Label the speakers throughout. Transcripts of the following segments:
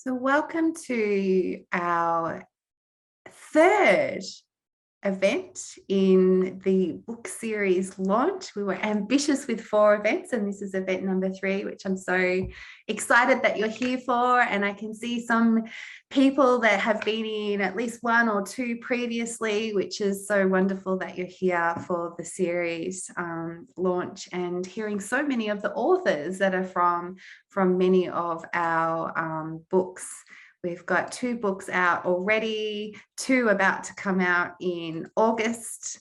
Speaker 1: So welcome to our third event in the book series launch. We were ambitious with 4 events, and this is event number 3, which I'm so excited that you're here for. And I can see some people that have been in at least 1 or 2 previously, which is so wonderful that you're here for the series launch and hearing so many of the authors that are from many of our books. We've got 2 books out already, 2 about to come out in August,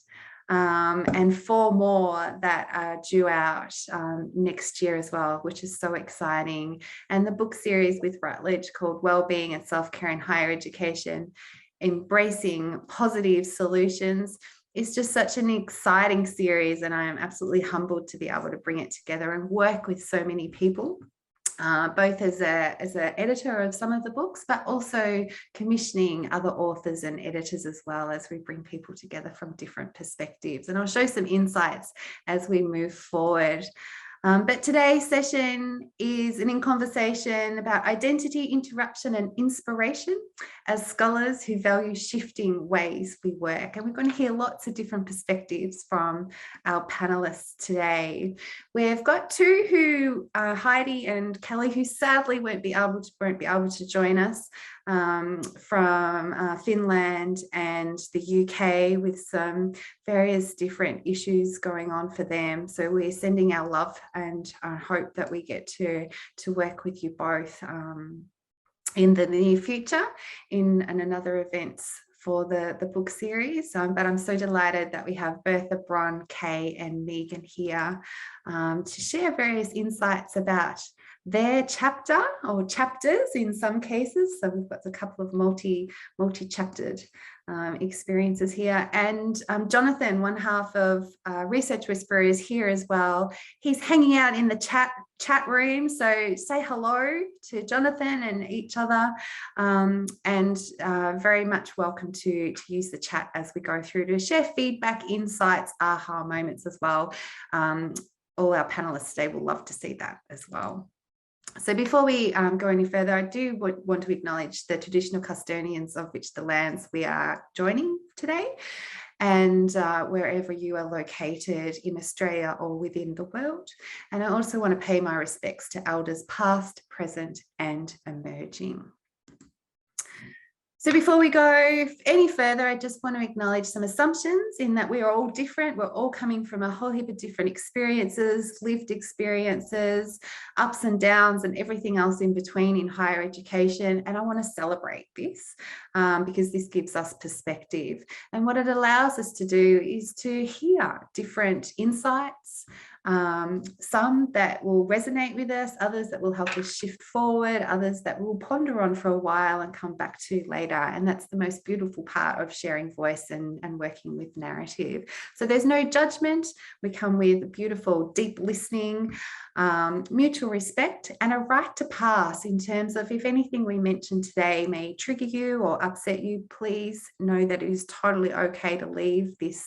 Speaker 1: and 4 more that are due out next year as well, which is so exciting. And the book series with Routledge called Wellbeing and Self-Care in Higher Education, Embracing Positive Solutions, is just such an exciting series, and I am absolutely humbled to be able to bring it together and work with so many people. Both as an editor of some of the books, but also commissioning other authors and editors as well, as we bring people together from different perspectives. And I'll show some insights as we move forward. But today's session is an in conversation about identity, interruption and inspiration as scholars who value shifting ways we work. And we're going to hear lots of different perspectives from our panelists today. We've got 2 who are Heidi and Kelly, who sadly won't be able to join us from Finland and the UK, with some various different issues going on for them. So we're sending our love and hope that we get to work with you both in the near future in another events for the book series. But I'm so delighted that we have Bertha, Bron, Kay and Megan here to share various insights about their chapter or chapters in some cases. So we've got a couple of multi-chaptered experiences here. And Jonathan, one half of Research Whisperer, is here as well. He's hanging out in the chat room. So say hello to Jonathan and each other, and very much welcome to use the chat as we go through to share feedback, insights, aha moments as well. All our panelists today will love to see that as well. So before we go any further, I do want to acknowledge the traditional custodians of which the lands we are joining today, and wherever you are located in Australia or within the world. And I also want to pay my respects to elders past, present and emerging. So before we go any further, I just want to acknowledge some assumptions in that we are all different. We're all coming from a whole heap of different experiences, lived experiences, ups and downs and everything else in between in higher education. And I want to celebrate this because this gives us perspective. And what it allows us to do is to hear different insights, some that will resonate with us, others that will help us shift forward, others that we'll ponder on for a while and come back to later. And that's the most beautiful part of sharing voice and working with narrative. So there's no judgment. We come with beautiful, deep listening, mutual respect and a right to pass in terms of if anything we mention today may trigger you or upset you, please know that it is totally okay to leave this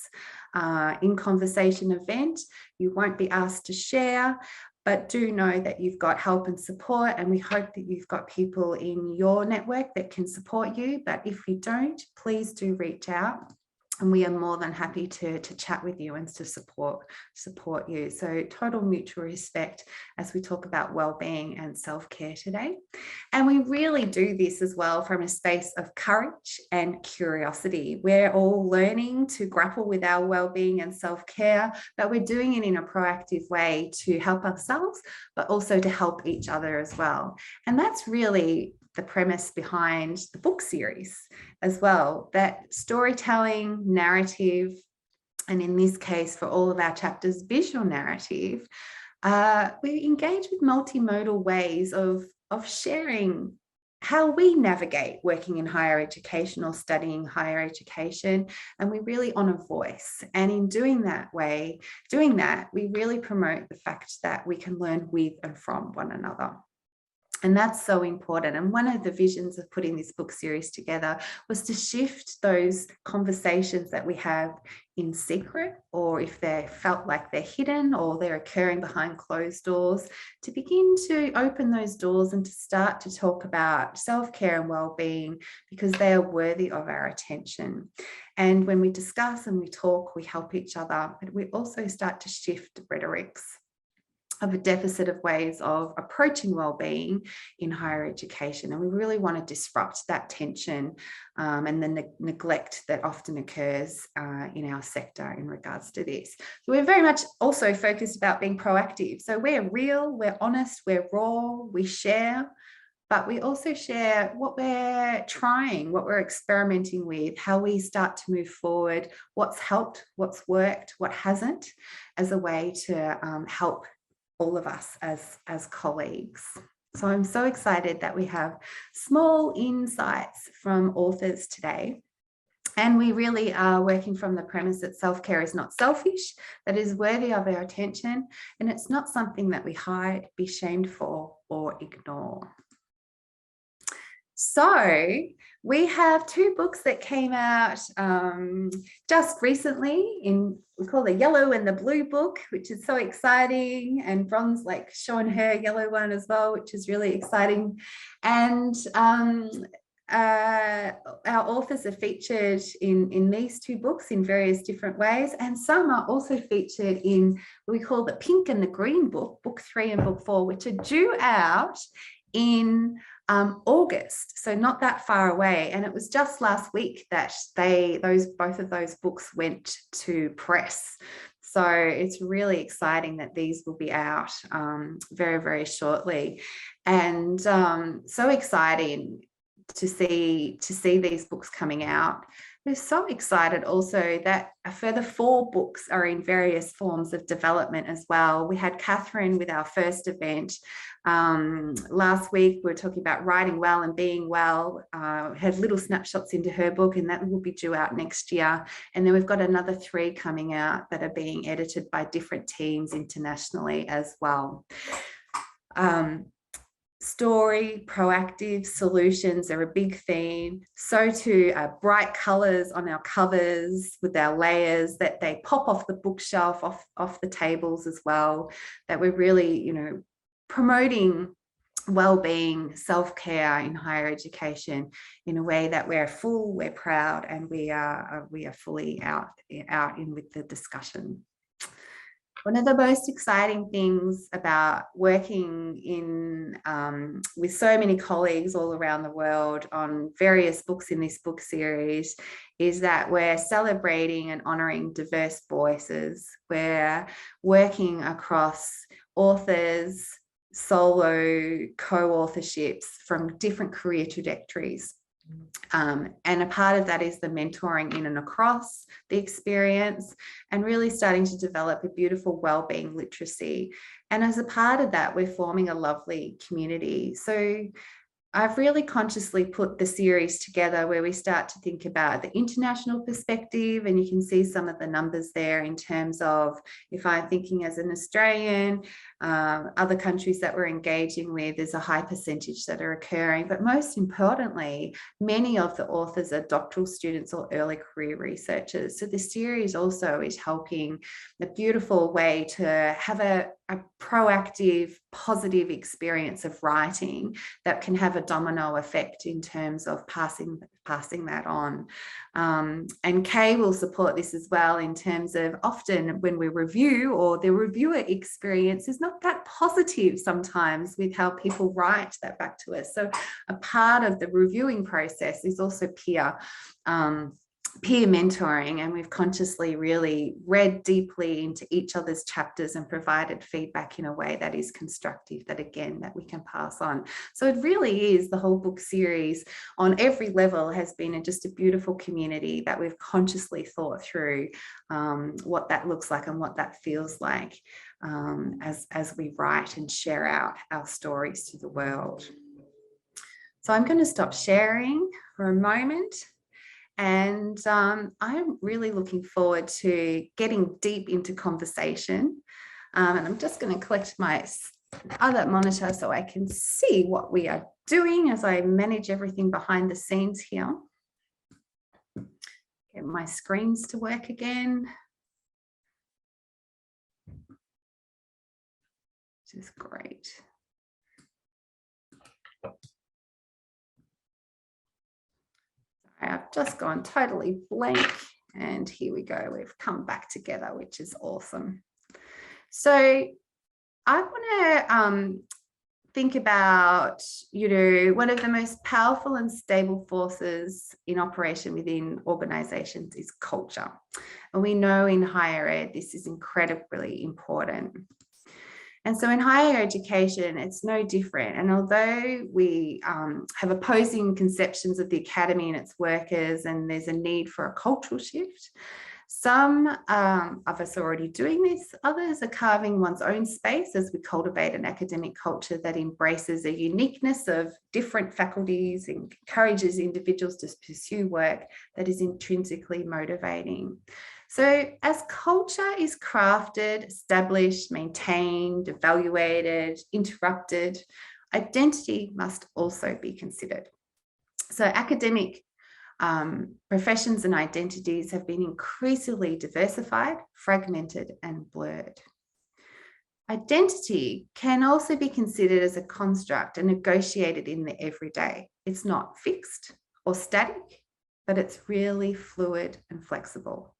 Speaker 1: in conversation event. You won't be asked to share, but do know that you've got help and support, and we hope that you've got people in your network that can support you. But if you don't, please do reach out. And we are more than happy to chat with you and to support you. So total mutual respect as we talk about well-being and self-care today. And we really do this as well from a space of courage and curiosity. We're all learning to grapple with our well-being and self-care, but we're doing it in a proactive way to help ourselves, but also to help each other as well. And that's really the premise behind the book series as well, that storytelling, narrative, and in this case for all of our chapters, visual narrative, we engage with multimodal ways of sharing how we navigate working in higher education or studying higher education, and we really honour voice. And in doing that, we really promote the fact that we can learn with and from one another. And that's so important. And one of the visions of putting this book series together was to shift those conversations that we have in secret, or if they felt like they're hidden or they're occurring behind closed doors, to begin to open those doors and to start to talk about self-care and well-being, because they are worthy of our attention. And when we discuss and we talk, we help each other, but we also start to shift rhetorics of a deficit of ways of approaching well-being in higher education. And we really want to disrupt that tension and the neglect that often occurs in our sector in regards to this. So we're very much also focused about being proactive. So we're real, we're honest, we're raw, we share, but we also share what we're trying, what we're experimenting with, how we start to move forward, what's helped, what's worked, what hasn't, as a way to help all of us as colleagues. So I'm so excited that we have small insights from authors today. And we really are working from the premise that self-care is not selfish, that is worthy of our attention, and it's not something that we hide, be shamed for, or ignore. So we have 2 books that came out just recently we call the yellow and the blue book, which is so exciting. And Bron's like showing her yellow one as well, which is really exciting. And our authors are featured in these 2 books in various different ways. And some are also featured in what we call the pink and the green book, book 3 and book 4, which are due out in August, so not that far away. And it was just last week that both of those books went to press. So it's really exciting that these will be out very, very shortly. And so exciting to see these books coming out. We're so excited also that a further 4 books are in various forms of development as well. We had Catherine with our first event. Last week, we were talking about writing well and being well, had little snapshots into her book, and that will be due out next year. And then we've got another 3 coming out that are being edited by different teams internationally as well. Story, proactive solutions are a big theme. So too bright colors on our covers with our layers, that they pop off the bookshelf, off the tables as well, that we're really, promoting well-being, self-care in higher education in a way that we're full, we're proud, and we are fully out in with the discussion. One of the most exciting things about working with so many colleagues all around the world on various books in this book series is that we're celebrating and honouring diverse voices. We're working across authors, solo co-authorships from different career trajectories. And a part of that is the mentoring in and across the experience, and really starting to develop a beautiful wellbeing literacy. And as a part of that, we're forming a lovely community. So I've really consciously put the series together where we start to think about the international perspective, and you can see some of the numbers there in terms of, if I'm thinking as an Australian, other countries that we're engaging with, there's a high percentage that are occurring. But most importantly, many of the authors are doctoral students or early career researchers. So the series also is helping a beautiful way to have a proactive, positive experience of writing that can have a domino effect in terms of passing that on. And Kay will support this as well in terms of, often when we review, or the reviewer experience is not that positive sometimes with how people write that back to us. So a part of the reviewing process is also peer mentoring, and we've consciously really read deeply into each other's chapters and provided feedback in a way that is constructive, that we can pass on. So it really is, the whole book series on every level has been just a beautiful community that we've consciously thought through what that looks like and what that feels like as we write and share out our stories to the world. So I'm going to stop sharing for a moment. And I'm really looking forward to getting deep into conversation. And I'm just going to collect my the other monitor so I can see what we are doing as I manage everything behind the scenes here. Get my screens to work again. Which is great. I've just gone totally blank, and here we go. We've come back together, which is awesome. So I want to think about, one of the most powerful and stable forces in operation within organizations is culture. And we know in higher ed, this is incredibly important. And so in higher education, it's no different. And although we have opposing conceptions of the academy and its workers, and there's a need for a cultural shift, some of us are already doing this. Others are carving one's own space as we cultivate an academic culture that embraces the uniqueness of different faculties and encourages individuals to pursue work that is intrinsically motivating. So as culture is crafted, established, maintained, evaluated, interrupted, identity must also be considered. So academic professions and identities have been increasingly diversified, fragmented, and blurred. Identity can also be considered as a construct and negotiated in the everyday. It's not fixed or static, but it's really fluid and flexible.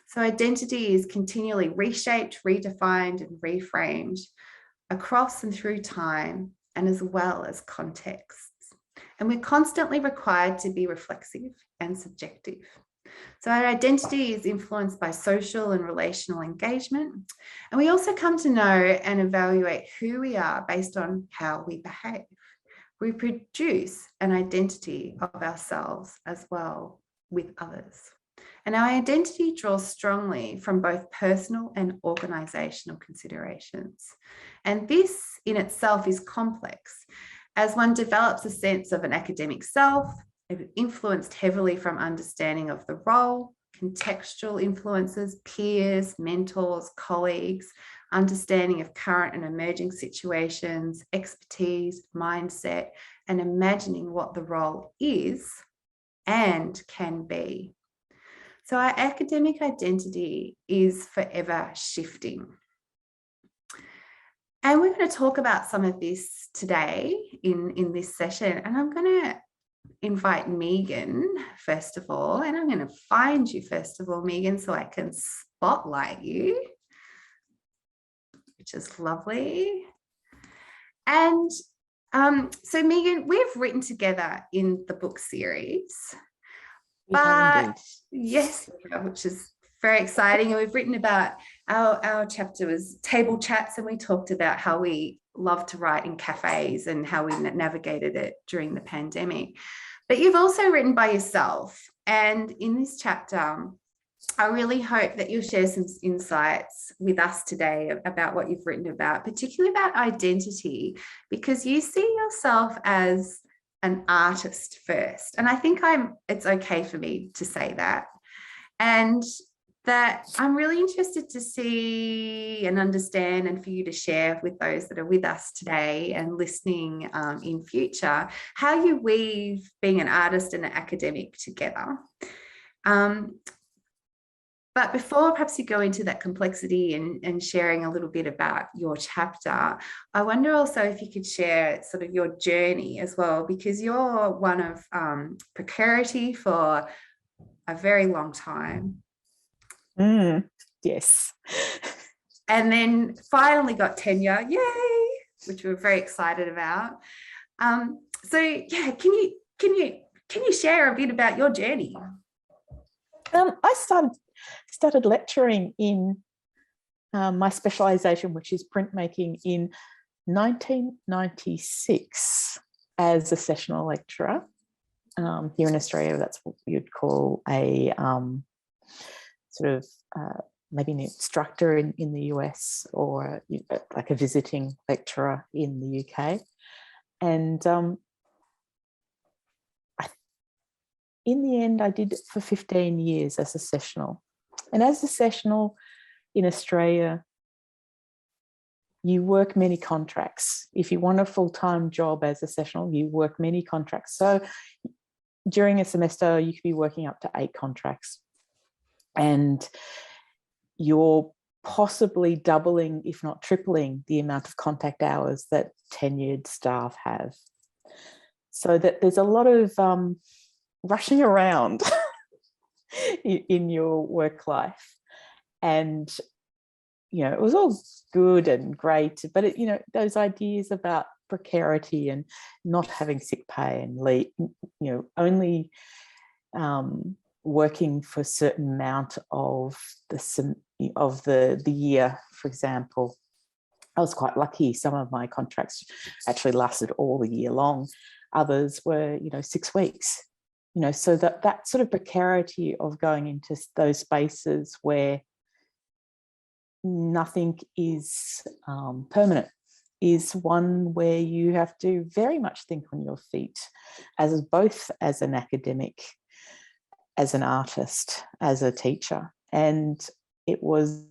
Speaker 1: So identity is continually reshaped, redefined, and reframed across and through time, and as well as contexts. And we're constantly required to be reflexive and subjective. So our identity is influenced by social and relational engagement. And we also come to know and evaluate who we are based on how we behave. We produce an identity of ourselves as well with others. And our identity draws strongly from both personal and organizational considerations. And this in itself is complex. As one develops a sense of an academic self, influenced heavily from understanding of the role, contextual influences, peers, mentors, colleagues, understanding of current and emerging situations, expertise, mindset, and imagining what the role is and can be. So our academic identity is forever shifting. And we're going to talk about some of this today in this session. And I'm going to invite Megan, first of all, and I'm going to find you, first of all, Megan, so I can spotlight you, which is lovely. And so, Megan, we've written together in the book series. But yes, which is very exciting. And we've written about our chapter was table chats, and we talked about how we love to write in cafes and how we navigated it during the pandemic. But you've also written by yourself. And in this chapter, I really hope that you'll share some insights with us today about what you've written about, particularly about identity, because you see yourself as an artist first. And I think it's okay for me to say that. And that I'm really interested to see and understand, and for you to share with those that are with us today and listening in future, how you weave being an artist and an academic together. But before perhaps you go into that complexity and sharing a little bit about your chapter, I wonder also if you could share sort of your journey as well, because you're one of precarity for a very long time.
Speaker 2: Yes.
Speaker 1: And then finally got tenure, yay, which we were very excited about. So yeah, can you share a bit about your journey?
Speaker 2: I started lecturing in my specialisation, which is printmaking, in 1996 as a sessional lecturer. Here in Australia, that's what you'd call a sort of maybe an instructor in the US, or like a visiting lecturer in the UK. And in the end, I did it for 15 years as a sessional. And as a sessional in Australia, you work many contracts. If you want a full-time job as a sessional, you work many contracts. So during a semester, you could be working up to 8 contracts, and you're possibly doubling, if not tripling, the amount of contact hours that tenured staff have. So that there's a lot of rushing around in your work life. And, you know, it was all good and great, but it, you know, those ideas about precarity and not having sick pay and leave, you know, only working for a certain amount of the year, for example. I was quite lucky. Some of my contracts actually lasted all the year long. Others were, you know, 6 weeks. You know, so that sort of precarity of going into those spaces where nothing is permanent is one where you have to very much think on your feet, as both as an academic, as an artist, as a teacher. And it was,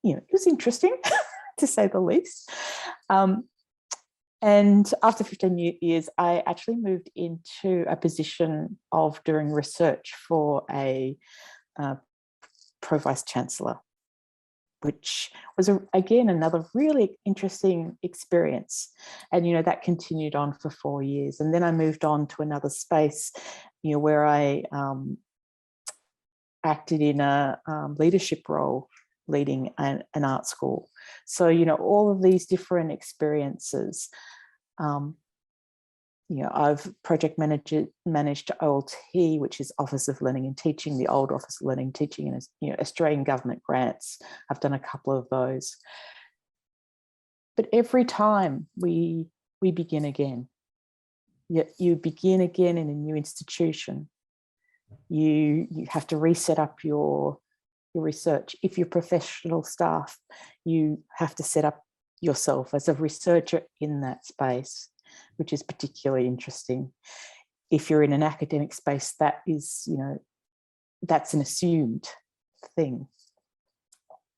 Speaker 2: you know, it was interesting to say the least. And after 15 years, I actually moved into a position of doing research for a Pro Vice Chancellor, which was, again, another really interesting experience. And, you know, that continued on for 4 years. And then I moved on to another space, you know, where I acted in a leadership role, leading an art school. So, you know, all of these different experiences. You know, I've project managed OLT, which is Office of Learning and Teaching, the old Office of Learning and Teaching, and, you know, Australian government grants. I've done a couple of those. But every time we begin again. You begin again in a new institution. You have to reset up your research. If you're professional staff, you have to set up yourself as a researcher in that space, which is particularly interesting. If you're in an academic space, that is, you know, that's an assumed thing.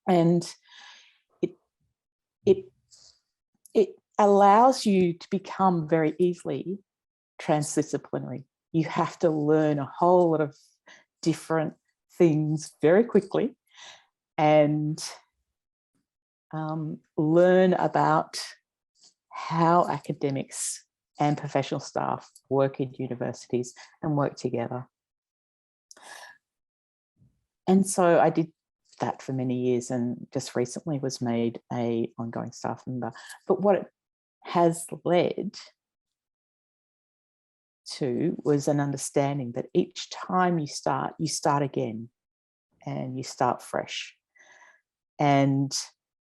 Speaker 2: And it allows you to become very easily transdisciplinary. You have to learn a whole lot of different things very quickly, and learn about how academics and professional staff work in universities and work together. And so I did that for many years, and just recently was made an ongoing staff member. But what it has led to was an understanding that each time you start again, and you start fresh.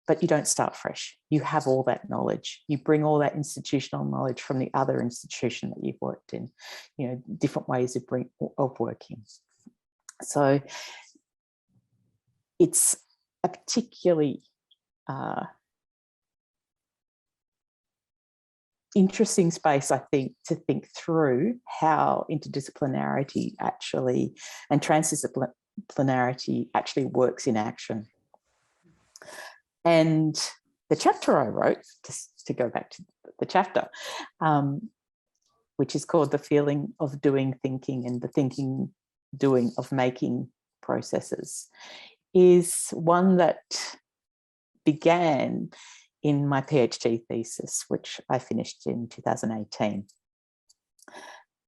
Speaker 2: But you don't start fresh. You have all that knowledge. You bring all that institutional knowledge from the other institution that you've worked in, you know, different ways of working. So it's a particularly interesting space, I think, to think through how interdisciplinarity actually and transdisciplinarity actually works in action. And the chapter I wrote, just to go back to the chapter, which is called The Feeling of Doing Thinking and the Thinking, Doing of Making Processes, is one that began in my PhD thesis, which I finished in 2018.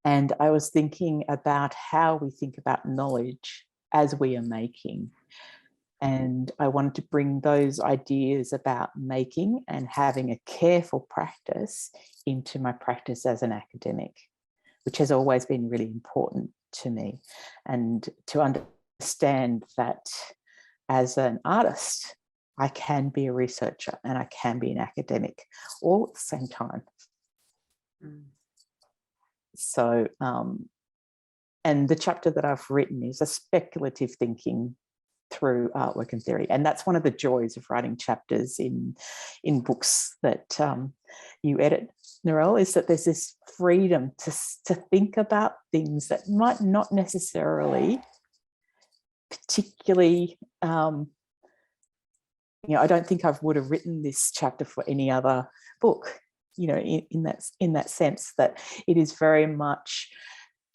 Speaker 2: And I was thinking about how we think about knowledge as we are making. And I wanted to bring those ideas about making and having a careful practice into my practice as an academic, which has always been really important to me. And to understand that as an artist, I can be a researcher and I can be an academic all at the same time. So, and the chapter that I've written is a speculative thinking through artwork and theory. And that's one of the joys of writing chapters in books that you edit, Narelle, is that there's this freedom to think about things that might not necessarily particularly I don't think I would have written this chapter for any other book, in that sense, that it is very much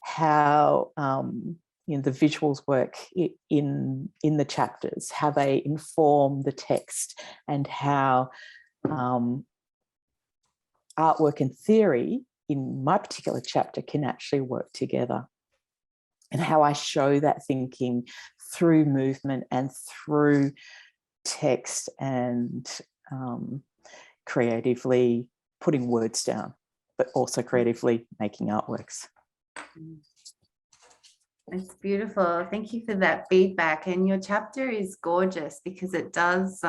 Speaker 2: how the visuals work in the chapters, how they inform the text, and how artwork and theory in my particular chapter can actually work together, and how I show that thinking through movement and through text, and creatively putting words down, but also creatively making artworks.
Speaker 1: It's beautiful. Thank you for that feedback. And your chapter is gorgeous because it does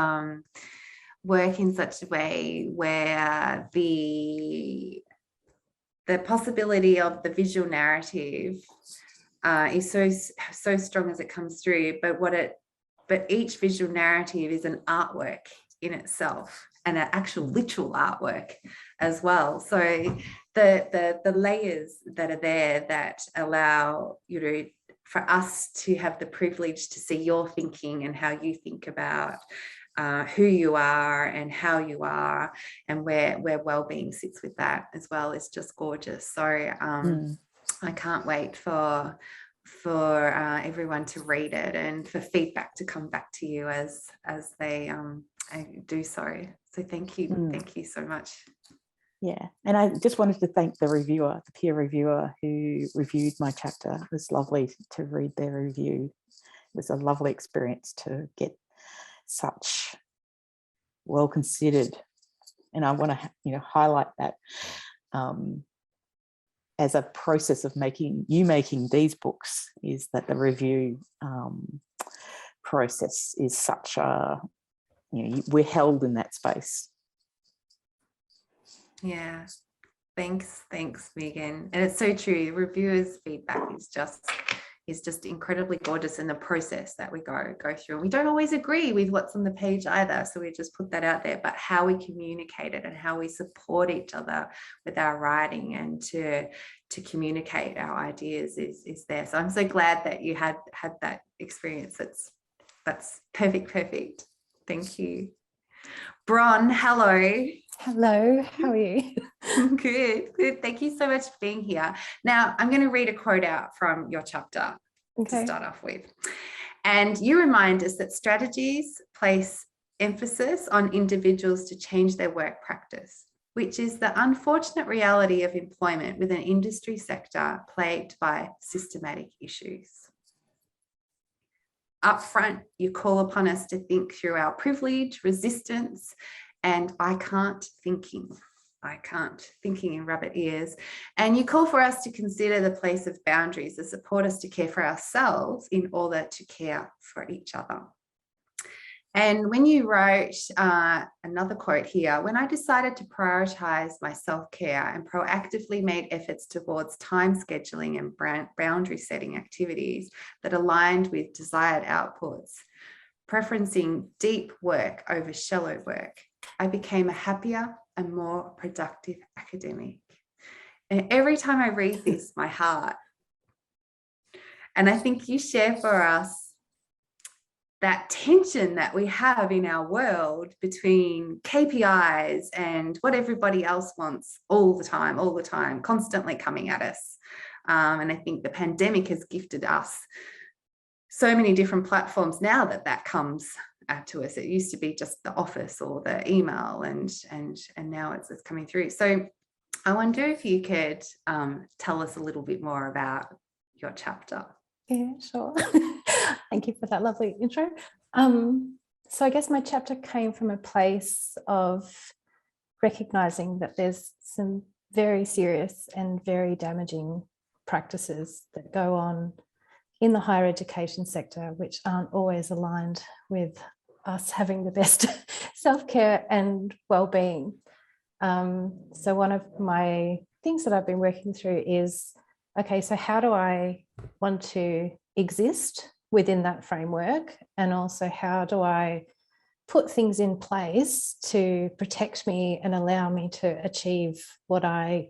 Speaker 1: work in such a way where the possibility of the visual narrative is so strong as it comes through, but each visual narrative is an artwork in itself, and an actual literal artwork as well. So the layers that are there that allow for us to have the privilege to see your thinking and how you think about who you are and how you are, and where wellbeing sits with that as well, is just gorgeous. So I can't wait for everyone to read it, and for feedback to come back to you as they do so. So thank you so much.
Speaker 2: Yeah, and I just wanted to thank the peer reviewer who reviewed my chapter. It was lovely to read their review. It was a lovely experience to get such well considered, and I want to highlight that as a process of making these books, is that the review process is such a we're held in that space.
Speaker 1: Yeah, thanks Megan. And it's so true. Reviewers' feedback is just incredibly gorgeous in the process that we go through. And we don't always agree with what's on the page either, so we just put that out there. But how we communicate it and how we support each other with our writing and to communicate our ideas is there. So I'm so glad that you had that experience. That's perfect. Thank you. Bron, hello.
Speaker 3: Hello, how are you?
Speaker 1: Good. Thank you so much for being here. Now, I'm going to read a quote out from your chapter to start off with. And you remind us that strategies place emphasis on individuals to change their work practice, which is the unfortunate reality of employment with an industry sector plagued by systematic issues. Up front, you call upon us to think through our privilege, resistance, and I can't thinking in rabbit ears. And you call for us to consider the place of boundaries that support us to care for ourselves in order to care for each other. And when you wrote another quote here, when I decided to prioritize my self-care and proactively made efforts towards time scheduling and boundary setting activities that aligned with desired outputs, preferencing deep work over shallow work, I became a happier and more productive academic. And every time I read this, my heart, and I think you share for us that tension that we have in our world between KPIs and what everybody else wants all the time, constantly coming at us. And I think the pandemic has gifted us so many different platforms now that comes to us. It used to be just the office or the email, and now it's coming through. So I wonder if you could tell us a little bit more about your chapter.
Speaker 3: Yeah, sure. Thank you for that lovely intro. So I guess my chapter came from a place of recognizing that there's some very serious and very damaging practices that go on in the higher education sector, which aren't always aligned with us having the best self-care and well-being. So one of my things that I've been working through is, okay, so how do I want to exist within that framework? And also, how do I put things in place to protect me and allow me to achieve what I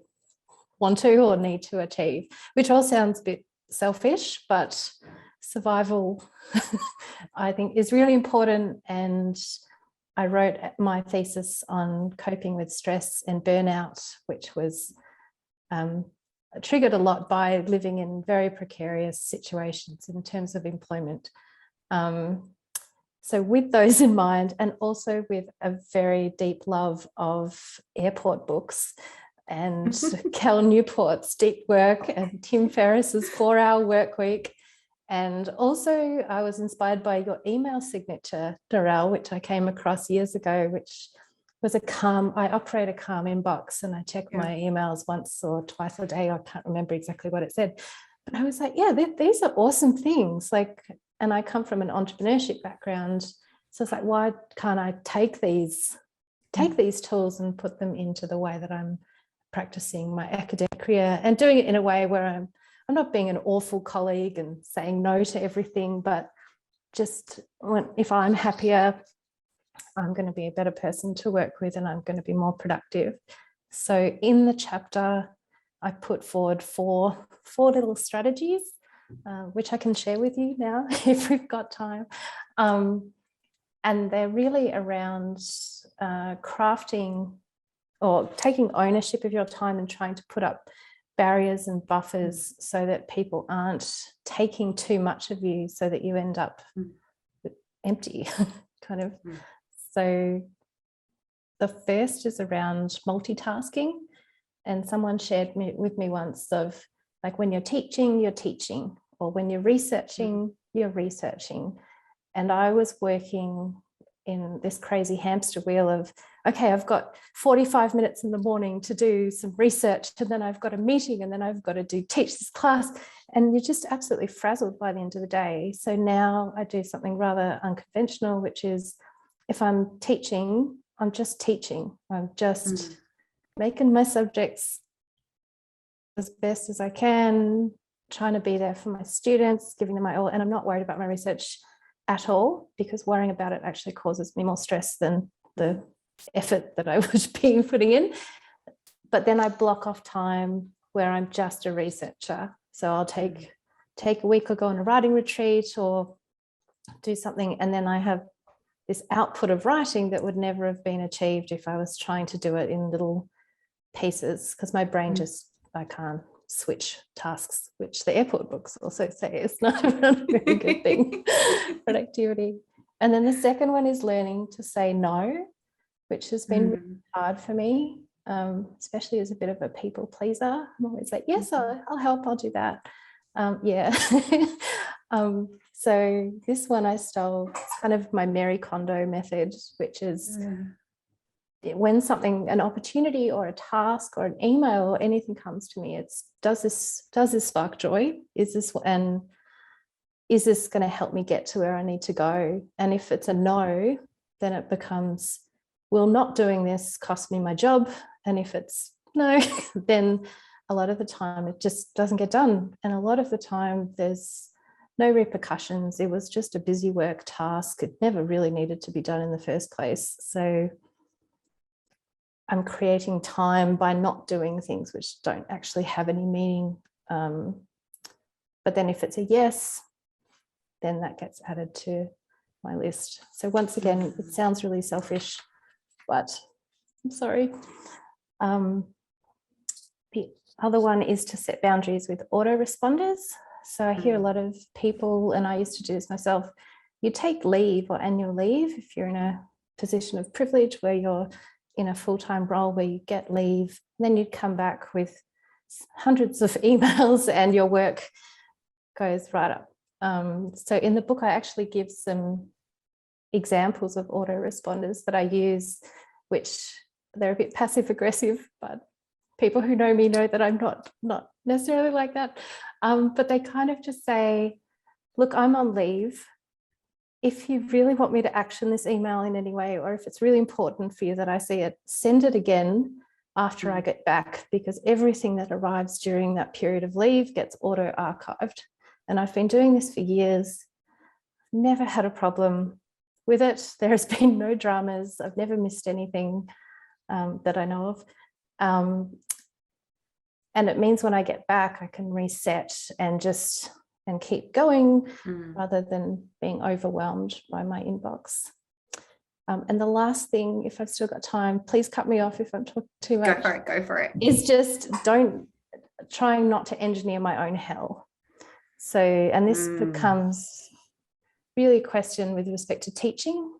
Speaker 3: want to or need to achieve? Which all sounds a bit selfish, but survival I think is really important, and I wrote my thesis on coping with stress and burnout, which was triggered a lot by living in very precarious situations in terms of employment. So with those in mind, and also with a very deep love of airport books and Cal Newport's Deep Work and Tim Ferriss's 4-Hour Work Week. And also I was inspired by your email signature, Narelle, which I came across years ago, which was I operate a calm inbox, and I check my emails once or twice a day. I can't remember exactly what it said, but I was like, yeah, these are awesome things. Like, and I come from an entrepreneurship background. So it's like, why can't I take these tools and put them into the way that I'm practicing my academic career, and doing it in a way where I'm not being an awful colleague and saying no to everything, but just if I'm happier, I'm going to be a better person to work with, and I'm going to be more productive. So in the chapter, I put forward four little strategies, which I can share with you now if we've got time. And they're really around crafting or taking ownership of your time and trying to put up barriers and buffers so that people aren't taking too much of you, so that you end up empty, kind of. So the first is around multitasking, and someone shared with me once of, like, when you're teaching, or when you're researching, you're researching. And I was working in this crazy hamster wheel of, okay, I've got 45 minutes in the morning to do some research, and then I've got a meeting, and then I've got to teach this class, and you're just absolutely frazzled by the end of the day. So now I do something rather unconventional, which is, if I'm teaching, I'm just teaching. I'm just making my subjects as best as I can, trying to be there for my students, giving them my all, and I'm not worried about my research at all, because worrying about it actually causes me more stress than the effort that I was putting in. But then I block off time where I'm just a researcher. So I'll take a week or go on a writing retreat or do something, and then I have this output of writing that would never have been achieved if I was trying to do it in little pieces, because my brain I can't switch tasks, which the airport books also say is not a very good thing. Productivity. And then the second one is learning to say no, which has been really hard for me, especially as a bit of a people pleaser. I'm always like, yes, I'll help, I'll do that. So this one I stole, it's kind of my Mary Kondo method, which is when an opportunity or a task or an email or anything comes to me, it's, does this spark joy? Is this going to help me get to where I need to go? And if it's a no, then it becomes, will not doing this cost me my job? And if it's no, then a lot of the time it just doesn't get done. And a lot of the time there's no repercussions. It was just a busy work task. It never really needed to be done in the first place. So I'm creating time by not doing things which don't actually have any meaning. But then if it's a yes, then that gets added to my list. So once again, it sounds really selfish, but I'm sorry. The other one is to set boundaries with autoresponders. So I hear a lot of people, and I used to do this myself, you take leave or annual leave if you're in a position of privilege where you're in a full-time role where you get leave, then you'd come back with hundreds of emails and your work goes right up. So in the book, I actually give some examples of autoresponders that I use, which they're a bit passive aggressive, but people who know me know that I'm not necessarily like that. But they kind of just say, look, I'm on leave. If you really want me to action this email in any way, or if it's really important for you that I see it, send it again after I get back, because everything that arrives during that period of leave gets auto-archived. And I've been doing this for years, never had a problem with it. There has been no dramas. I've never missed anything that I know of. And it means when I get back, I can reset and keep going rather than being overwhelmed by my inbox. And the last thing, if I've still got time, please cut me off if I'm talking too much.
Speaker 1: Go for it.
Speaker 3: Is just trying not to engineer my own hell. So, and this becomes really a question with respect to teaching.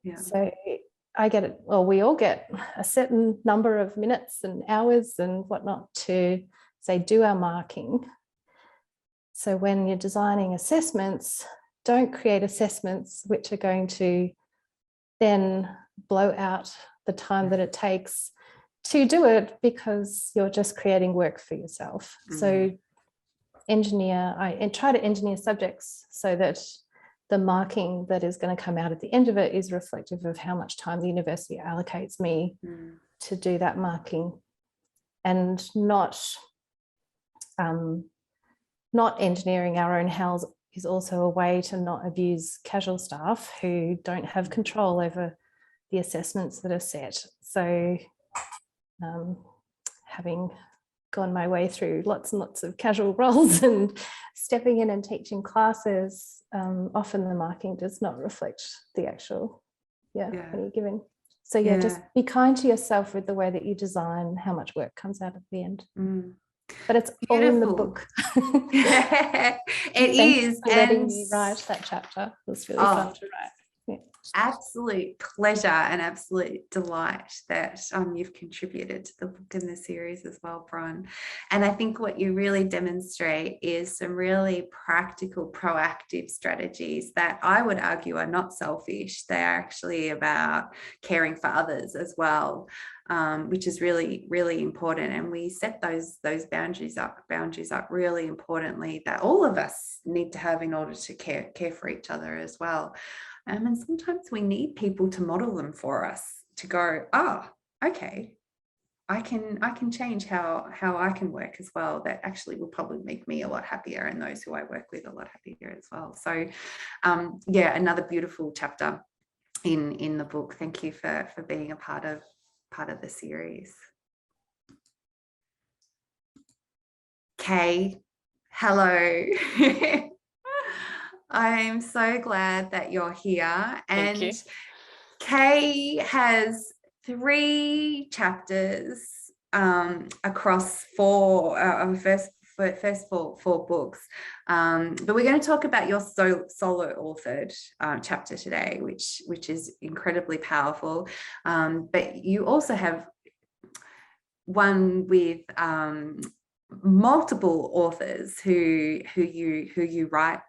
Speaker 1: Yeah.
Speaker 3: So I get it, well, we all get a certain number of minutes and hours and whatnot to say, do our marking. So when you're designing assessments, don't create assessments which are going to then blow out the time that it takes to do it, because you're just creating work for yourself. So try to engineer subjects so that the marking that is going to come out at the end of it is reflective of how much time the university allocates me to do that marking, and not engineering our own hells is also a way to not abuse casual staff who don't have control over the assessments that are set. So having gone my way through lots and lots of casual roles and stepping in and teaching classes, often the marking does not reflect the actual when you're giving. So just be kind to yourself with the way that you design how much work comes out at the end. But it's all in the book.
Speaker 1: It is.
Speaker 3: For letting me write that chapter. It was really fun to write. Yeah.
Speaker 1: Absolute pleasure and absolute delight that you've contributed to the book and the series as well, Bron. And I think what you really demonstrate is some really practical, proactive strategies that I would argue are not selfish. They're actually about caring for others as well, which is really, really important. And we set those boundaries up really importantly, that all of us need to have in order to care for each other as well. And sometimes we need people to model them for us, to go, okay, I can change how I can work as well. That actually will probably make me a lot happier, and those who I work with a lot happier as well. So another beautiful chapter in the book. Thank you for being a part of the series. Kay, hello. I'm so glad that you're here. And Kay has 3 chapters across 4 first 4 books. But we're going to talk about your solo authored chapter today, which is incredibly powerful. But you also have one with multiple authors who you write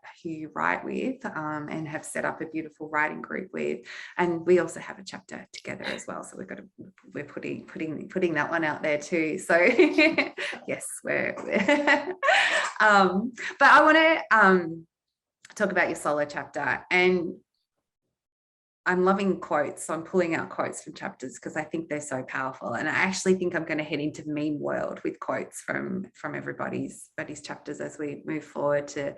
Speaker 1: with and have set up a beautiful writing group with, and we also have a chapter together as well, so we're putting that one out there too. So yes, we're but I want to talk about your solo chapter, and I'm loving quotes, so I'm pulling out quotes from chapters because I think they're so powerful. And I actually think I'm going to head into meme world with quotes from everybody's chapters as we move forward to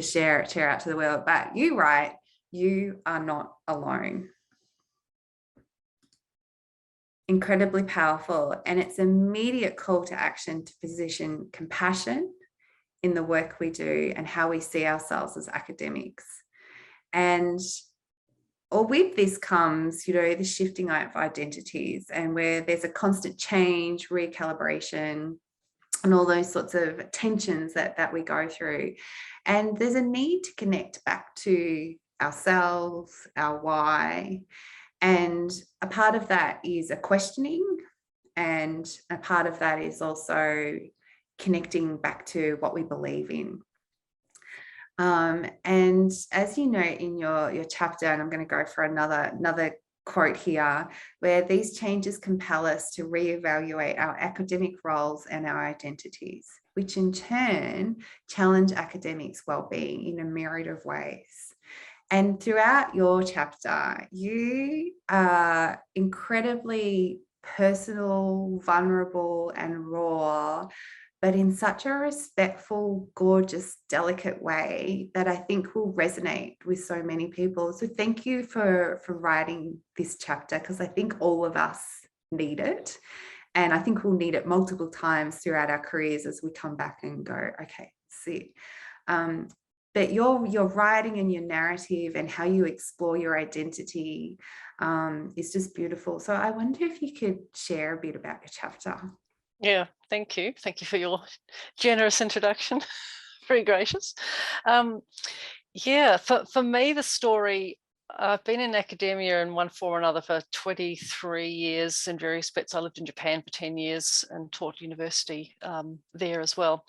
Speaker 1: share out to the world. But you write, you are not alone. Incredibly powerful, and it's an immediate call to action to position compassion in the work we do and how we see ourselves as academics. And with this comes, the shifting of identities, and where there's a constant change, recalibration, and all those sorts of tensions that we go through. And there's a need to connect back to ourselves, our why. And a part of that is a questioning, and a part of that is also connecting back to what we believe in. And as you note in your chapter, and I'm going to go for another quote here, where these changes compel us to reevaluate our academic roles and our identities, which in turn challenge academics' well-being in a myriad of ways. And throughout your chapter, you are incredibly personal, vulnerable, and raw, but in such a respectful, gorgeous, delicate way that I think will resonate with so many people. So thank you for writing this chapter, because I think all of us need it. And I think we'll need it multiple times throughout our careers as we come back and go, okay, see. but your writing and your narrative and how you explore your identity is just beautiful. So I wonder if you could share a bit about your chapter.
Speaker 4: Yeah, thank you. Thank you for your generous introduction. Very gracious. Yeah, for me, the story, I've been in academia in one form or another for 23 years in various bits. I lived in Japan for 10 years and taught university there as well.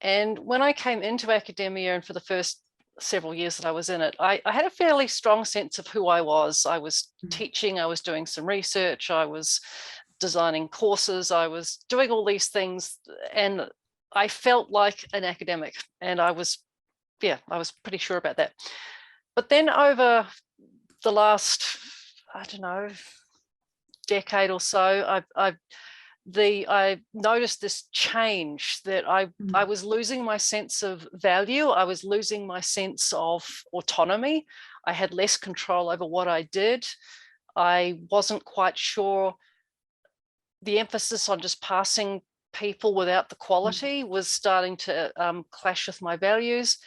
Speaker 4: And when I came into academia, and for the first several years that I was in it, I had a fairly strong sense of who I was. I was teaching, I was doing some research, I was designing courses, I was doing all these things, and I felt like an academic, and I was pretty sure about that. But then over the last, I don't know, decade or so, I noticed this change, that I was losing my sense of value. I was losing my sense of autonomy. I had less control over what I did. I wasn't quite sure. The emphasis on just passing people without the quality was starting to clash with my values.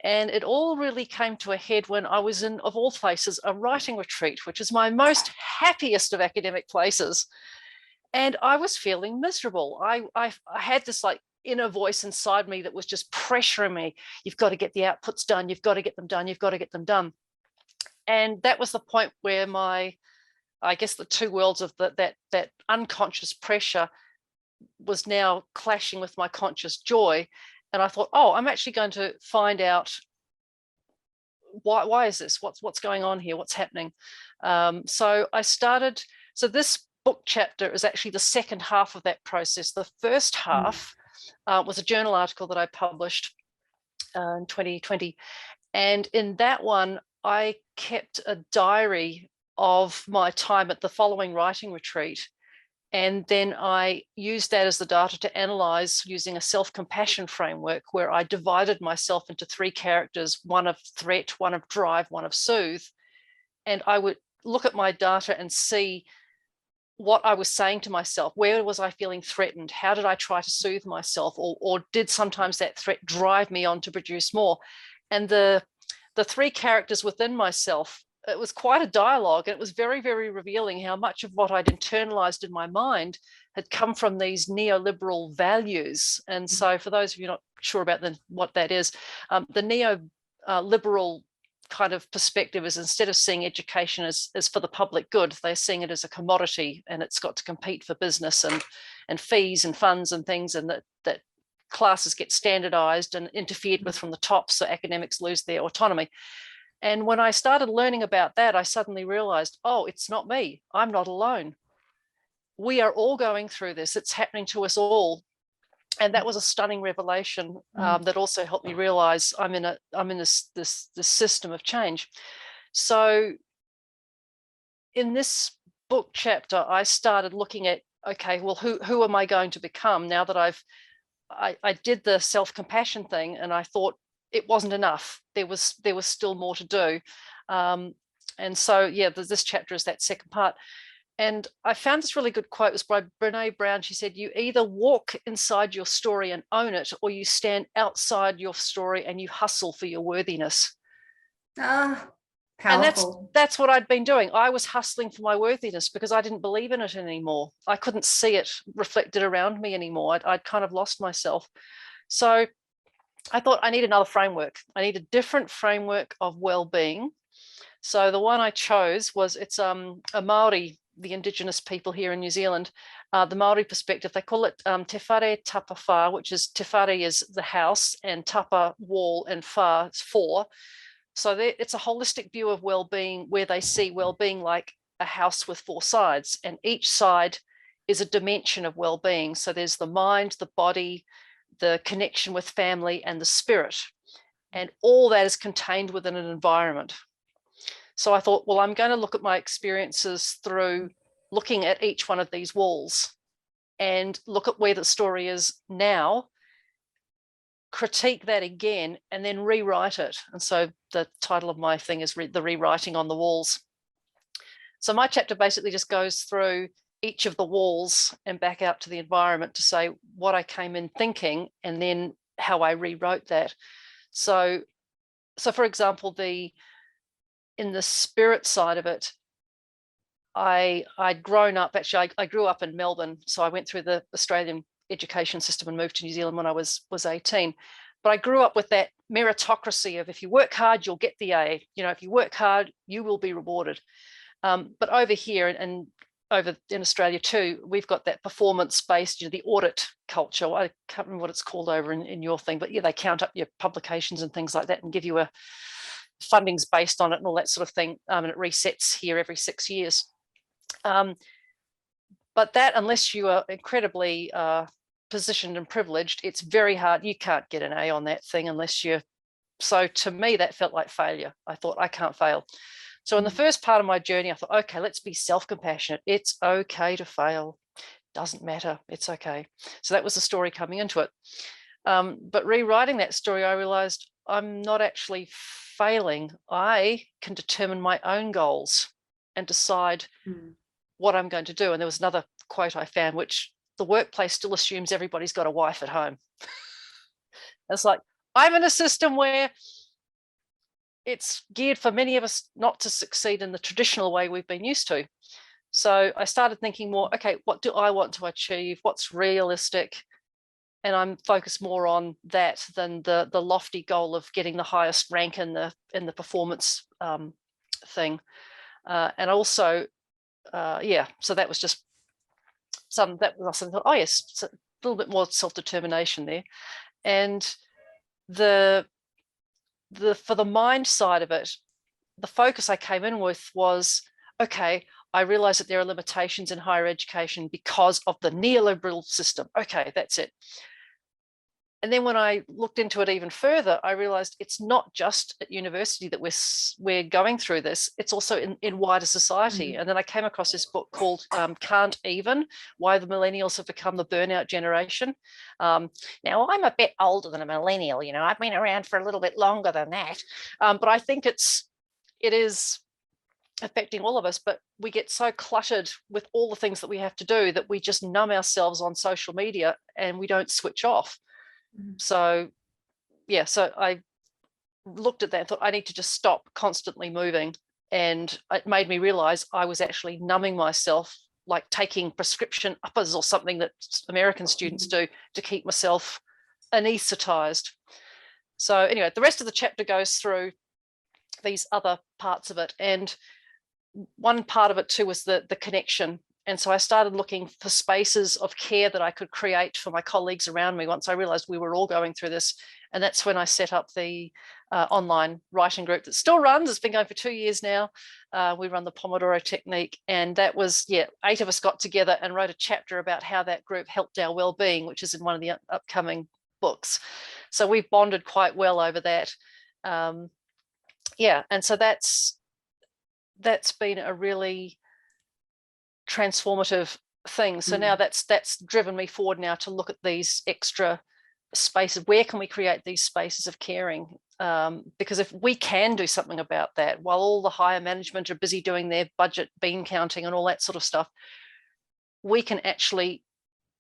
Speaker 4: And it all really came to a head when I was in, of all places, a writing retreat, which is my most happiest of academic places. And I was feeling miserable. I had this like inner voice inside me that was just pressuring me. You've got to get the outputs done. You've got to get them done. You've got to get them done. And that was the point where I guess the two worlds of that unconscious pressure was now clashing with my conscious joy. And I thought, oh, I'm actually going to find out why is this? What's going on here? What's happening? So I started. So this book chapter is actually the second half of that process. The first half was a journal article that I published in 2020. And in that one, I kept a diary of my time at the following writing retreat. And then I used that as the data to analyze using a self-compassion framework, where I divided myself into three characters, one of threat, one of drive, one of soothe. And I would look at my data and see what I was saying to myself. Where was I feeling threatened? How did I try to soothe myself? Or did sometimes that threat drive me on to produce more? And the three characters within myself, it was quite a dialogue, and it was very, very revealing how much of what I'd internalized in my mind had come from these neoliberal values. And so for those of you not sure about what that is, the neoliberal kind of perspective is, instead of seeing education as for the public good, they're seeing it as a commodity, and it's got to compete for business and fees and funds and things, and that classes get standardized and interfered with from the top, so academics lose their autonomy. And when I started learning about that, I suddenly realized, oh, it's not me. I'm not alone. We are all going through this. It's happening to us all. And that was a stunning revelation that also helped me realize I'm in this system of change. So in this book chapter, I started looking at, okay, well, who am I going to become now that I did the self-compassion thing, and I thought it wasn't enough. There was still more to do. And so, yeah, this chapter is that second part. And I found this really good quote. It was by Brene Brown. She said, you either walk inside your story and own it, or you stand outside your story and you hustle for your worthiness.
Speaker 1: Powerful.
Speaker 4: And that's what I'd been doing. I was hustling for my worthiness because I didn't believe in it anymore. I couldn't see it reflected around me anymore. I'd kind of lost myself. So I thought I need another framework. I need a different framework of well-being. So the one I chose was, it's a Māori, the Indigenous people here in New Zealand, the Māori perspective. They call it te whare tapa whā, which is te whare is the house, and tapa wall, and whā is for. So it's a holistic view of well-being, where they see well-being like a house with four sides, and each side is a dimension of well-being. So there's the mind, the body, the connection with family, and the spirit. And all that is contained within an environment. So I thought, well, I'm going to look at my experiences through looking at each one of these walls and look at where the story is now, critique that again, and then rewrite it. And so the title of my thing is The Rewriting on the Walls. So my chapter basically just goes through each of the walls and back out to the environment to say what I came in thinking, and then how I rewrote that. So so for example, in the spirit side of it, I'd grown up, actually, I grew up in Melbourne. So I went through the Australian education system and moved to New Zealand when I was 18. But I grew up with that meritocracy of if you work hard, you'll get the A. You know, if you work hard, you will be rewarded. But over here and over in Australia too, we've got that performance-based, you know, the audit culture. I can't remember what it's called over in your thing, but yeah, they count up your publications and things like that and give you a funding's based on it and all that sort of thing. And it resets here every 6 years. But that, unless you are incredibly positioned and privileged, it's very hard. You can't get an A on that thing unless you're. So to me, that felt like failure. I thought, I can't fail. So in the first part of my journey, I thought, okay, let's be self-compassionate. It's okay to fail. Doesn't matter. It's okay. So that was the story coming into it. But rewriting that story, I realized I'm not actually failing. I can determine my own goals and decide what I'm going to do. And there was another quote I found, which the workplace still assumes everybody's got a wife at home. It's like, I'm in a system where it's geared for many of us not to succeed in the traditional way we've been used to. So I started thinking more, okay, what do I want to achieve? What's realistic? And I'm focused more on that than the lofty goal of getting the highest rank in the performance thing. And also, so that was just something that I thought, oh yes, it's a little bit more self-determination there. And for the mind side of it, the focus I came in with was, okay, I realize that there are limitations in higher education because of the neoliberal system. Okay, that's it. And then when I looked into it even further, I realized it's not just at university that we're going through this, it's also in wider society. And then I came across this book called Can't Even, Why the Millennials Have Become the Burnout Generation. Now, I'm a bit older than a millennial, you know, I've been around for a little bit longer than that. But I think it is affecting all of us, but we get so cluttered with all the things that we have to do that we just numb ourselves on social media and we don't switch off. So yeah, so I looked at that and thought I need to just stop constantly moving, and it made me realize I was actually numbing myself, like taking prescription uppers or something that American students do to keep myself anesthetized. So anyway, the rest of the chapter goes through these other parts of it, and one part of it too was the connection. And so I started looking for spaces of care that I could create for my colleagues around me once I realized we were all going through this. And that's when I set up the online writing group that still runs. It's been going for 2 years now. We run the Pomodoro technique. And that was, 8 of us got together and wrote a chapter about how that group helped our well-being, which is in one of the upcoming books. So we've bonded quite well over that. And so that's been a really transformative thing. So now that's driven me forward now to look at these extra spaces. Where can we create these spaces of caring? Because if we can do something about that, while all the higher management are busy doing their budget bean counting and all that sort of stuff, we can actually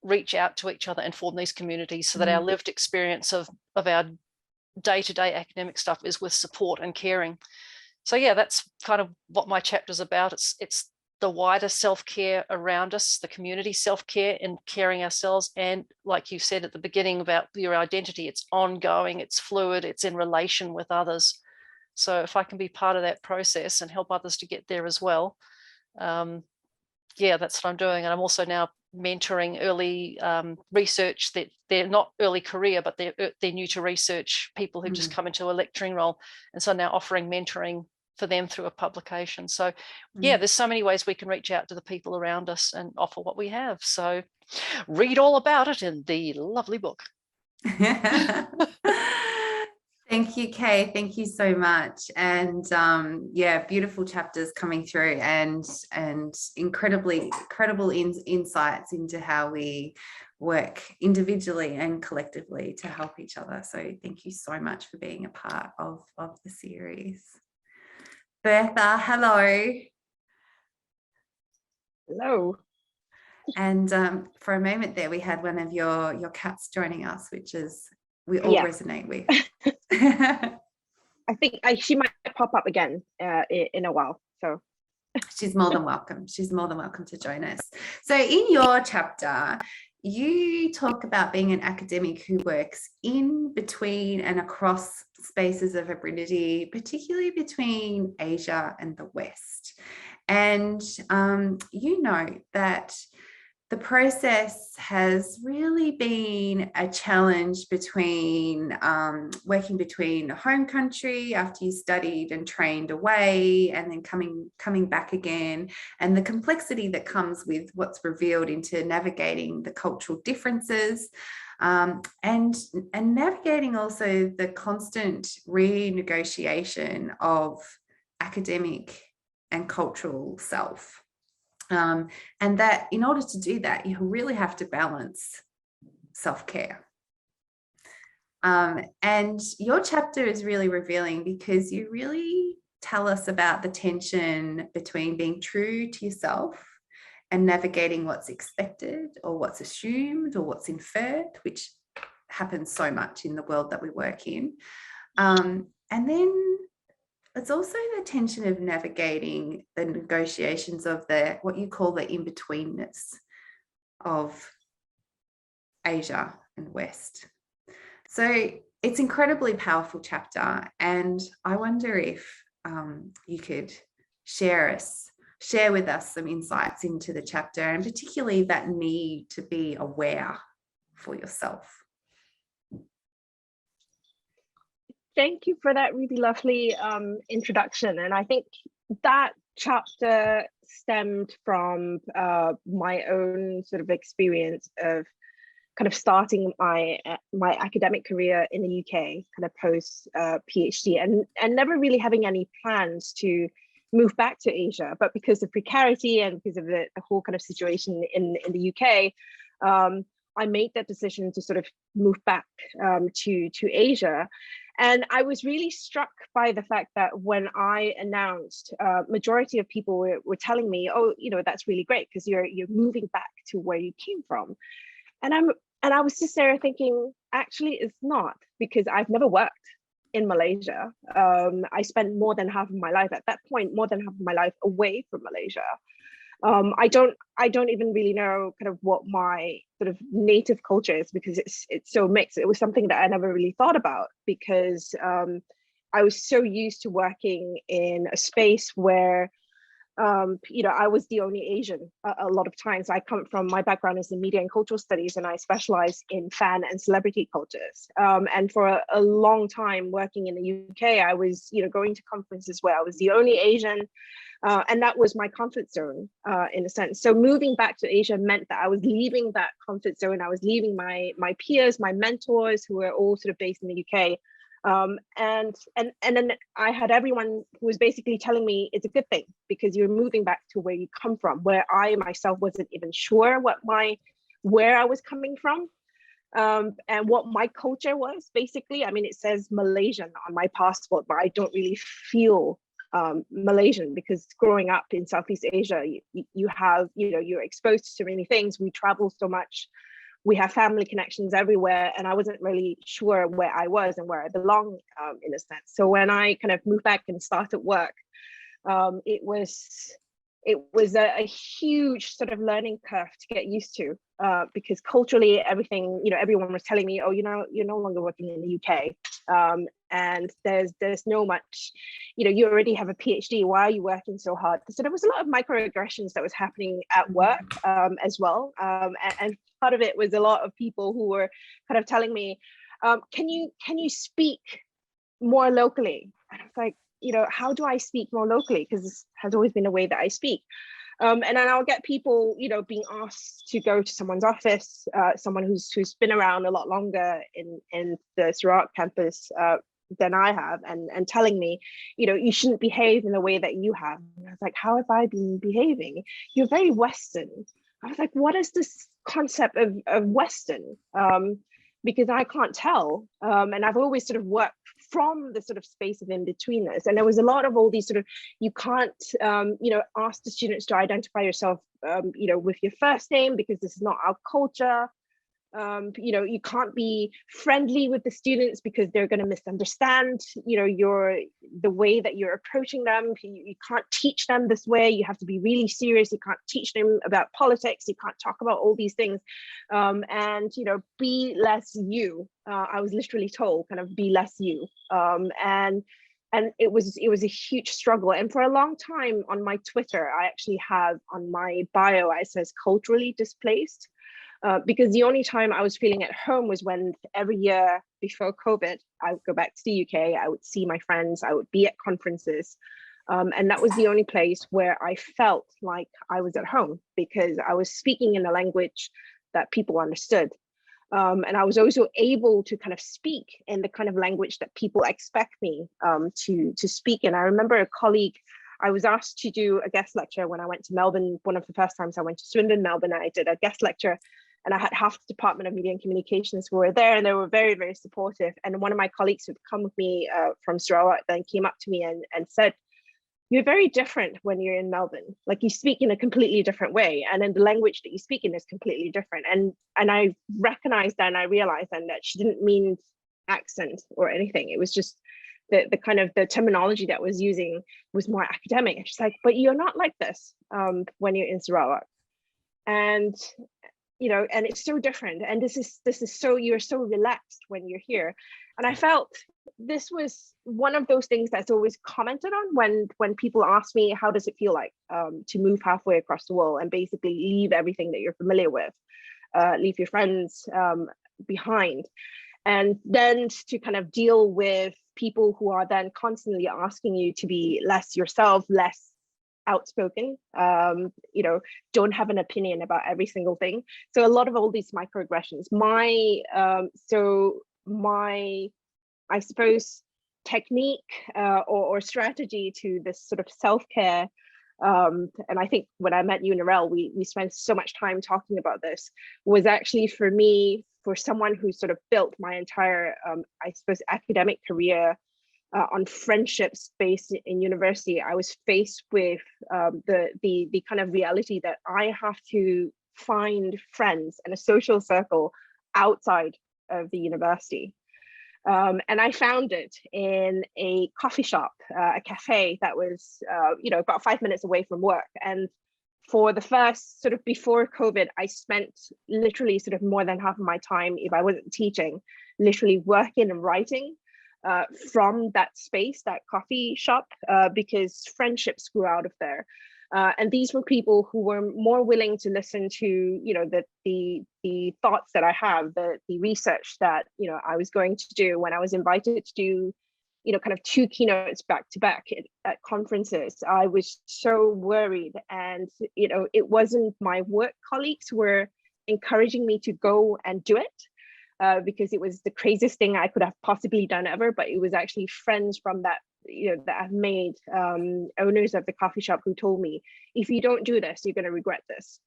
Speaker 4: reach out to each other and form these communities so that our lived experience of our day-to-day academic stuff is with support and caring. So yeah, that's kind of what my chapter's about. It's the wider self-care around us, the community self-care and caring ourselves. And like you said at the beginning about your identity, it's ongoing, it's fluid, it's in relation with others. So if I can be part of that process and help others to get there as well, that's what I'm doing. And I'm also now mentoring early research that they're not early career, but they're new to research, people who've just come into a lecturing role. And so now offering mentoring for them through a publication. So there's so many ways we can reach out to the people around us and offer what we have. So read all about it in the lovely book.
Speaker 1: Thank you, Kay. Thank you so much. And beautiful chapters coming through and incredible insights into how we work individually and collectively to help each other. So thank you so much for being a part of the series. Bertha, hello.
Speaker 5: Hello.
Speaker 1: And for a moment there, we had one of your cats joining us, which is we all resonate with.
Speaker 5: I think she might pop up again in a while. So
Speaker 1: she's more than welcome. She's more than welcome to join us. So in your chapter, you talk about being an academic who works in, between, and across spaces of hybridity, particularly between Asia and the West. And you know that the process has really been a challenge between working between home country after you studied and trained away, and then coming back again, and the complexity that comes with what's revealed into navigating the cultural differences, and navigating also the constant renegotiation of academic and cultural self. And that in order to do that, you really have to balance self-care. And your chapter is really revealing, because you really tell us about the tension between being true to yourself and navigating what's expected or what's assumed or what's inferred, which happens so much in the world that we work in. And then it's also the tension of navigating the negotiations of what you call the in-betweenness of Asia and West. So it's an incredibly powerful chapter, and I wonder if you could share with us some insights into the chapter, and particularly that need to be aware for yourself.
Speaker 5: Thank you for that really lovely introduction. And I think that chapter stemmed from my own sort of experience of kind of starting my academic career in the UK, kind of post PhD, and never really having any plans to move back to Asia. But because of precarity and because of the whole kind of situation in the UK, I made that decision to sort of move back to Asia. And I was really struck by the fact that when I announced, majority of people were telling me, oh, you know, that's really great because you're moving back to where you came from. And I was just there thinking, actually, it's not, because I've never worked in Malaysia. I spent more than half of my life at that point, more than half of my life away from Malaysia. I don't even really know kind of what my sort of native culture is, because it's so mixed. It was something that I never really thought about, because I was so used to working in a space where you know, I was the only Asian a lot of times. My background is in media and cultural studies, and I specialize in fan and celebrity cultures. And for a long time working in the UK, I was, you know, going to conferences where I was the only Asian. And that was my comfort zone in a sense. So moving back to Asia meant that I was leaving that comfort zone. I was leaving my peers, my mentors, who were all sort of based in the UK. And then I had everyone who was basically telling me it's a good thing because you're moving back to where you come from, where I myself wasn't even sure where I was coming from. And what my culture was, basically. I mean, it says Malaysian on my passport, but I don't really feel Malaysian, because growing up in Southeast Asia, you have, you know, you're exposed to so many things. We travel so much, we have family connections everywhere, and I wasn't really sure where I was and where I belong in a sense. So when I kind of moved back and started work, it was a huge sort of learning curve to get used to, because culturally everything, you know, everyone was telling me, oh, you know, you're no longer working in the UK, and there's no much, you know, you already have a PhD, why are you working so hard? So there was a lot of microaggressions that was happening at work as well, and part of it was a lot of people who were kind of telling me, can you speak more locally? And I was like, you know, how do I speak more locally? Because this has always been a way that I speak. And then I'll get people, you know, being asked to go to someone's office, someone who's been around a lot longer in the Sarawak campus than I have, and telling me, you know, you shouldn't behave in the way that you have. And I was like, how have I been behaving? You're very Western. I was like, what is this concept of Western? Because I can't tell. And I've always sort of worked from the sort of space of in-betweenness. And there was a lot of all these sort of, you can't, you know, ask the students to identify yourself, you know, with your first name, because this is not our culture. You can't be friendly with the students because they're going to misunderstand, the way that you're approaching them. You can't teach them this way. You have to be really serious. You can't teach them about politics. You can't talk about all these things. And be less you. I was literally told, kind of be less you. And it was a huge struggle. And for a long time on my Twitter, I actually have on my bio, it says culturally displaced. Because the only time I was feeling at home was when every year before COVID, I would go back to the UK, I would see my friends, I would be at conferences. And that was the only place where I felt like I was at home, because I was speaking in a language that people understood. And I was also able to kind of speak in the kind of language that people expect me to speak in. I remember a colleague, I was asked to do a guest lecture when I went to Melbourne. One of the first times I went to Swinburne, Melbourne, I did a guest lecture. And I had half the Department of Media and Communications who were there, and they were very, very supportive. And one of my colleagues who'd come with me from Sarawak then came up to me and said, "You're very different when you're in Melbourne. Like, you speak in a completely different way. And then the language that you speak in is completely different." And I recognized that, and I realized then that she didn't mean accent or anything. It was just the kind of the terminology that was using was more academic. And she's like, "But you're not like this when you're in Sarawak." And and it's so different. And this is so, you're so relaxed when you're here. And I felt this was one of those things that's always commented on when people ask me, how does it feel like to move halfway across the world and basically leave everything that you're familiar with, leave your friends behind. And then to kind of deal with people who are then constantly asking you to be less yourself, less outspoken, don't have an opinion about every single thing. So a lot of all these microaggressions, I suppose, technique or strategy to this sort of self-care. And I think when I met you, Narelle, we spent so much time talking about this, was actually for me, for someone who sort of built my entire, I suppose, academic career on friendships based in university, I was faced with the kind of reality that I have to find friends and a social circle outside of the university. And I found it in a coffee shop, a cafe that was, about 5 minutes away from work. And for the first sort of before COVID, I spent literally sort of more than half of my time, if I wasn't teaching, literally working and writing from that space, that coffee shop, because friendships grew out of there. And these were people who were more willing to listen to, the thoughts that I have, the research that, I was going to do when I was invited to do, kind of 2 keynotes back to back at conferences. I was so worried, and, it wasn't my work colleagues who were encouraging me to go and do it. Because it was the craziest thing I could have possibly done ever, but it was actually friends from that, that I've made, owners of the coffee shop, who told me, if you don't do this, you're going to regret this.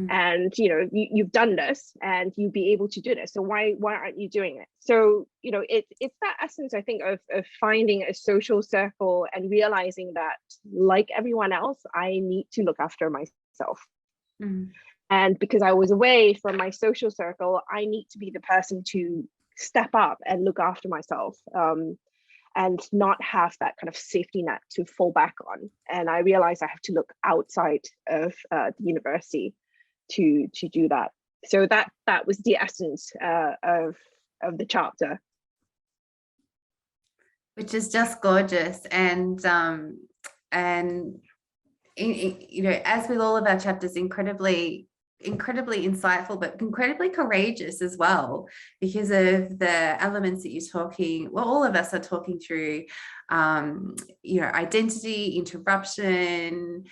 Speaker 5: And, you've done this and you'll be able to do this. So why aren't you doing it? So, it's that essence, I think, of finding a social circle and realizing that, like everyone else, I need to look after myself. And because I was away from my social circle, I need to be the person to step up and look after myself, and not have that kind of safety net to fall back on. And I realized I have to look outside of the university to do that. So that was the essence of the chapter.
Speaker 1: Which is just gorgeous. And as with all of our chapters, incredibly insightful, but incredibly courageous as well, because of the elements that all of us are talking through, identity, interruption,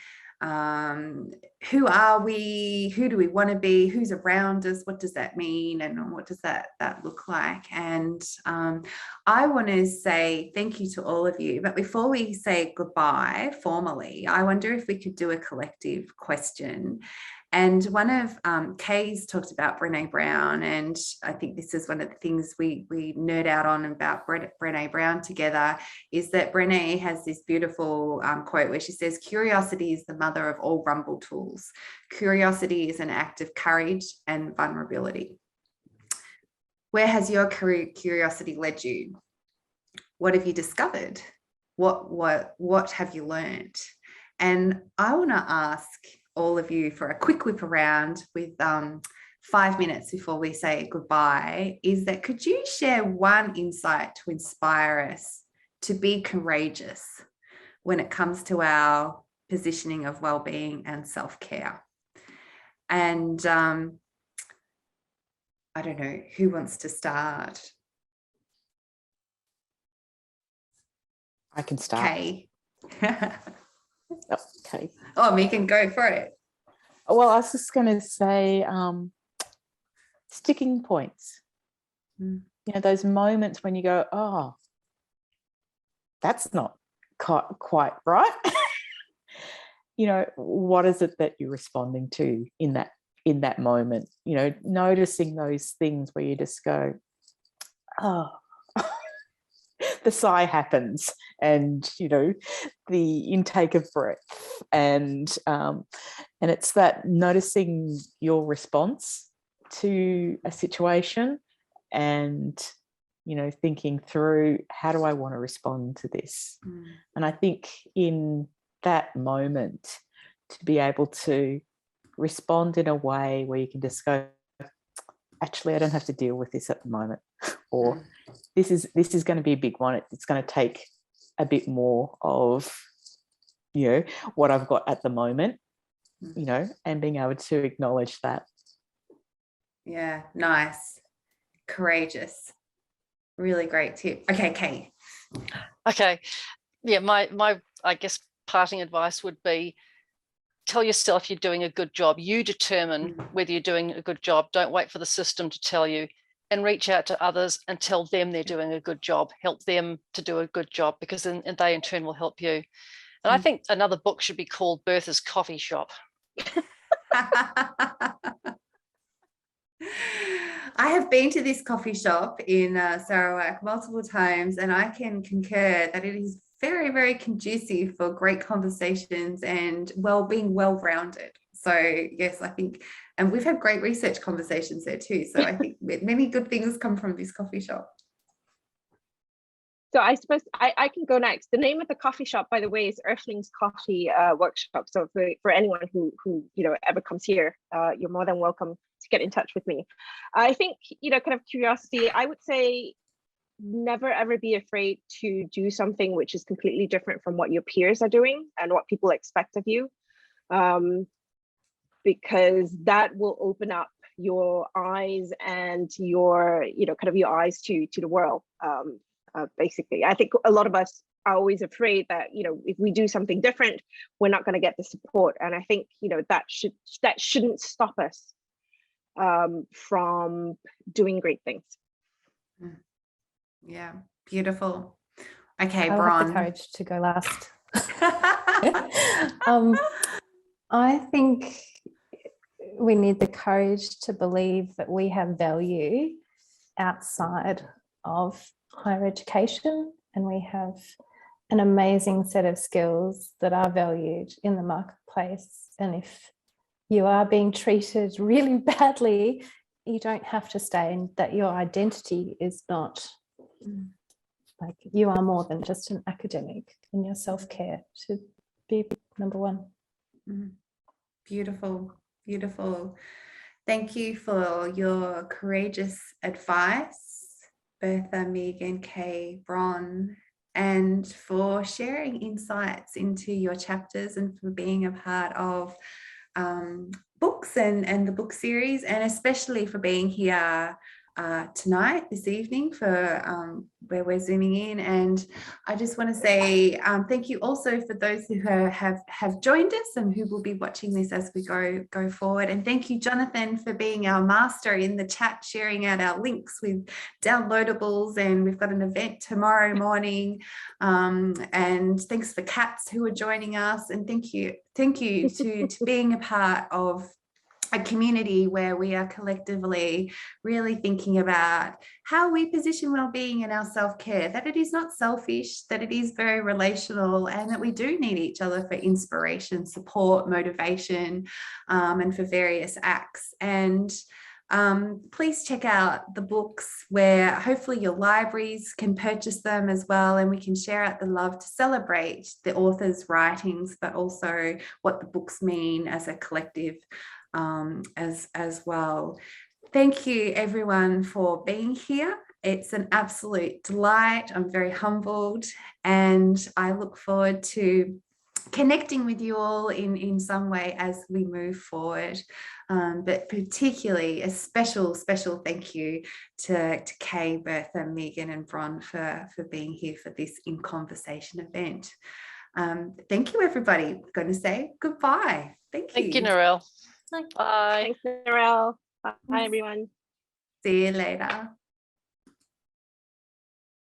Speaker 1: who are we, who do we want to be, who's around us, what does that mean, and what does that look like. And I want to say thank you to all of you, but before we say goodbye formally, I wonder if we could do a collective question. And one of Kay's talked about Brené Brown, and I think this is one of the things we nerd out on about Brené Brown together, is that Brené has this beautiful quote where she says, "Curiosity is the mother of all rumble tools. Curiosity is an act of courage and vulnerability." where has your curiosity led you? What have you discovered? What have you learned? And I want to ask all of you for a quick whip around with 5 minutes before we say goodbye, is that could you share one insight to inspire us to be courageous when it comes to our positioning of well-being and self-care? And I don't know, who wants to start?
Speaker 2: I can start.
Speaker 1: Okay.
Speaker 2: Okay.
Speaker 1: Oh, Megan, go for it.
Speaker 2: Well, I was just going to say sticking points. You know, those moments when you go, oh, that's not quite right. You know, what is it that you're responding to in that moment? You know, noticing those things where you just go, oh, the sigh happens, and you know, the intake of breath, and it's that noticing your response to a situation, and you know, thinking through, how do I want to respond to this? And I think in that moment, to be able to respond in a way where you can just go, actually, I don't have to deal with this at the moment, or this is going to be a big one. It's going to take a bit more of, you know, what I've got at the moment, you know, and being able to acknowledge that.
Speaker 1: Yeah, nice. Courageous. Really great tip. Okay, Kay.
Speaker 4: Okay. Yeah, my I guess parting advice would be, tell yourself you're doing a good job. You determine whether you're doing a good job. Don't wait for the system to tell you, and reach out to others and tell them they're doing a good job. Help them to do a good job, because then they in turn will help you. And I think another book should be called Bertha's Coffee Shop.
Speaker 1: I have been to this coffee shop in Sarawak multiple times, and I can concur that it is very, very conducive for great conversations and being well-rounded. So yes, I think, and we've had great research conversations there too. So I think many good things come from this coffee shop.
Speaker 5: So I suppose I can go next. The name of the coffee shop, by the way, is Earthlings Coffee Workshop. So for anyone who you know ever comes here, you're more than welcome to get in touch with me. I think, you know, kind of curiosity, I would say never ever be afraid to do something which is completely different from what your peers are doing and what people expect of you, because that will open up your eyes and your, you know, kind of your eyes to the world. Basically, I think a lot of us are always afraid that, you know, if we do something different, we're not going to get the support. And I think, you know, that shouldn't stop us from doing great things.
Speaker 1: Yeah, beautiful. Okay,
Speaker 3: I
Speaker 1: Bron.
Speaker 3: have the courage to go last. I think we need the courage to believe that we have value outside of higher education, and we have an amazing set of skills that are valued in the marketplace. And if you are being treated really badly, you don't have to stay, and that your identity is not, like, you are more than just an academic, and your self-care should be number one.
Speaker 1: Beautiful, beautiful. Thank you for your courageous advice, Bertha, Megan, Kay, Bron, and for sharing insights into your chapters and for being a part of books and the book series, and especially for being here tonight, this evening, for where we're zooming in. And I just want to say thank you also for those who have joined us and who will be watching this as we go forward. And thank you, Jonathan, for being our master in the chat, sharing out our links with downloadables. And we've got an event tomorrow morning. And thanks for Cats who are joining us. And thank you to being a part of a community where we are collectively really thinking about how we position well-being in our self-care, that it is not selfish, that it is very relational, and that we do need each other for inspiration, support, motivation, and for various acts. And please check out the books, where hopefully your libraries can purchase them as well, and we can share out the love to celebrate the author's writings, but also what the books mean as a collective as well. Thank you everyone for being here. It's an absolute delight. I'm very humbled, and I look forward to connecting with you all in some way as we move forward. But particularly a special thank you to Kay, Bertha, Megan and Bron for being here for this In Conversation event. Thank you, everybody. I'm going to say goodbye. Thank you.
Speaker 4: Thank you, Narelle. Bye.
Speaker 5: Thanks, Narelle. Bye, everyone.
Speaker 1: See you later.